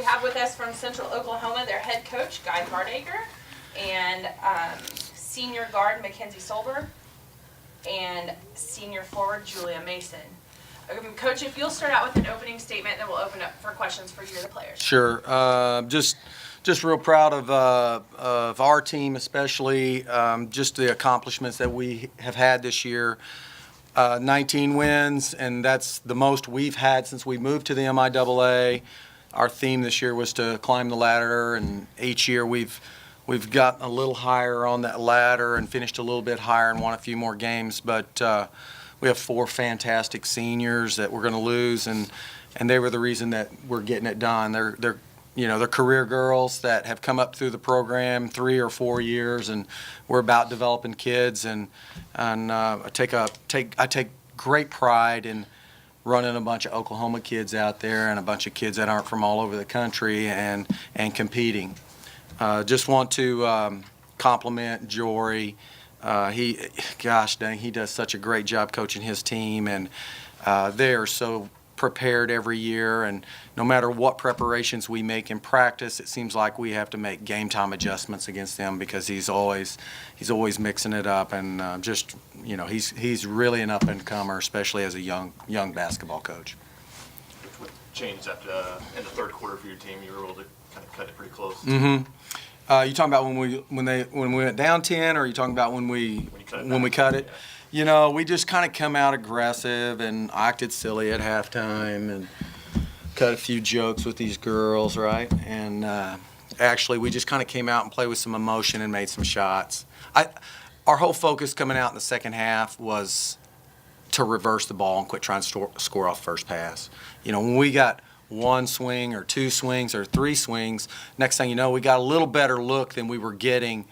have with us from Central Oklahoma their head coach, Guy Gardacre, and senior guard, Mackenzie Solberg, and senior forward, Julia Mason. Coach, if you'll start out with an opening statement, then we'll open up for questions for you or the players. Sure. Just real proud of our team, especially just the accomplishments that we have had this year. 19 wins, and that's the most we've had since we moved to the MIAA. Our theme this year was to climb the ladder, and each year we've gotten a little higher on that ladder and finished a little bit higher and won a few more games. But we have 4 fantastic seniors that we're going to lose, and they were the reason that we're getting it done. They're career girls that have come up through the program 3 or 4 years, and we're about developing kids. And I take great pride in running a bunch of Oklahoma kids out there and a bunch of kids that aren't from all over the country and competing. Just want to compliment Jory. Gosh dang, he does such a great job coaching his team, and they are so prepared every year, and no matter what preparations we make in practice, it seems like we have to make game time adjustments against them because he's always mixing it up, and he's really an up and comer, especially as a young basketball coach. What changed after in the third quarter for your team? You were able to kind of cut it pretty close. Mm-hmm. You talking about when we went down 10, or are you talking about when we cut it? Yeah. We just kind of come out aggressive and acted silly at halftime and cut a few jokes with these girls, right? And actually, we just kind of came out and played with some emotion and made some shots. Our whole focus coming out in the second half was to reverse the ball and quit trying to score off first pass. When we got 1 swing or 2 swings or 3 swings, next thing you know, we got a little better look than we were getting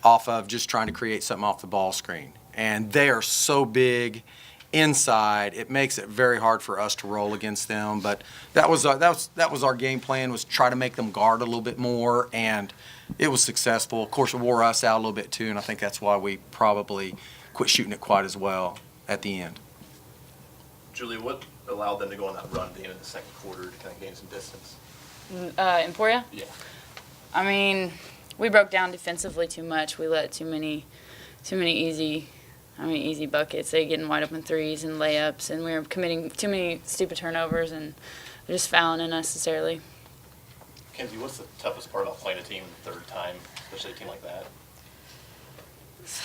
off of just trying to create something off the ball screen. And they are so big inside, it makes it very hard for us to roll against them. But that was our game plan, was try to make them guard a little bit more, and it was successful. Of course, it wore us out a little bit too, and I think that's why we probably quit shooting it quite as well at the end. Julie, what allowed them to go on that run at the end of the second quarter to kind of gain some distance? Emporia? Yeah. I mean, we broke down defensively too much. We let too many easy buckets. They getting wide open threes and layups, and we were committing too many stupid turnovers and just fouling unnecessarily. Kenzie, what's the toughest part about playing a team the third time, especially a team like that? It's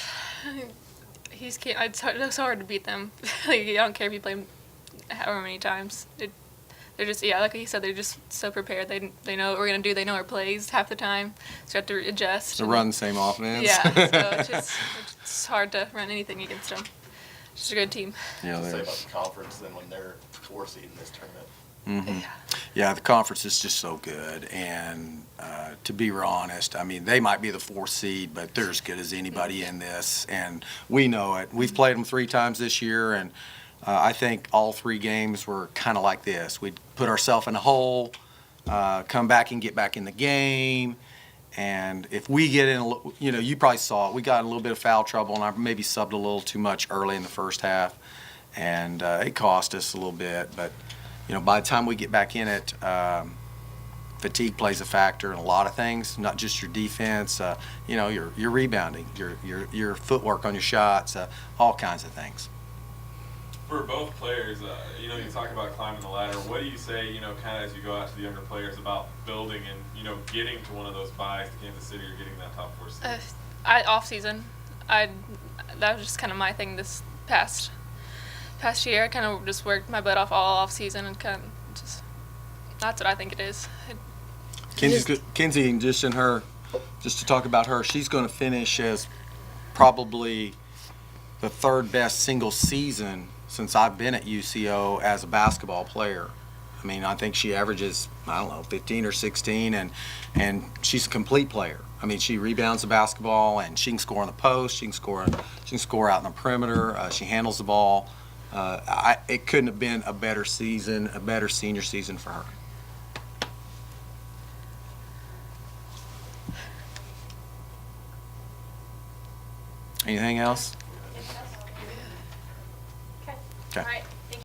so hard to beat them. I don't care if you play them however many times. They're just, like he said, they're just so prepared. They know what we're going to do. They know our plays half the time, so you have to adjust. To run the same offense. Yeah, so it's hard to run anything against them. It's just a good team. Yeah, say about the conference then when they're 4 seed in this tournament. Mm-hmm. Yeah, the conference is just so good, and to be real honest, I mean, they might be the 4th seed, but they're as good as anybody in this, and we know it. We've played them 3 times this year, and I think all 3 games were kind of like this. We'd put ourselves in a hole, come back and get back in the game, and if we get in, you probably saw it, we got in a little bit of foul trouble, and I maybe subbed a little too much early in the first half, and it cost us a little bit, but by the time we get back in it, fatigue plays a factor in a lot of things, not just your defense, your rebounding, your footwork on your shots, all kinds of things. For both players, you talk about climbing the ladder. What do you say, kind of as you go out to the younger players about building and, getting to one of those buys to Kansas City or getting that top 4 seed? Off season, that was just kind of my thing this past year. I kind of just worked my butt off all off season and kind of just, that's what I think it is. Kenzie, just to talk about her, she's going to finish as probably the 3rd best single season since I've been at UCO as a basketball player. I mean, I think she averages, 15 or 16, and she's a complete player. I mean, she rebounds the basketball, and she can score on the post. She can score out in the perimeter. She handles the ball. It couldn't have been a better season, a better senior season for her. Anything else? Okay. Okay. All right.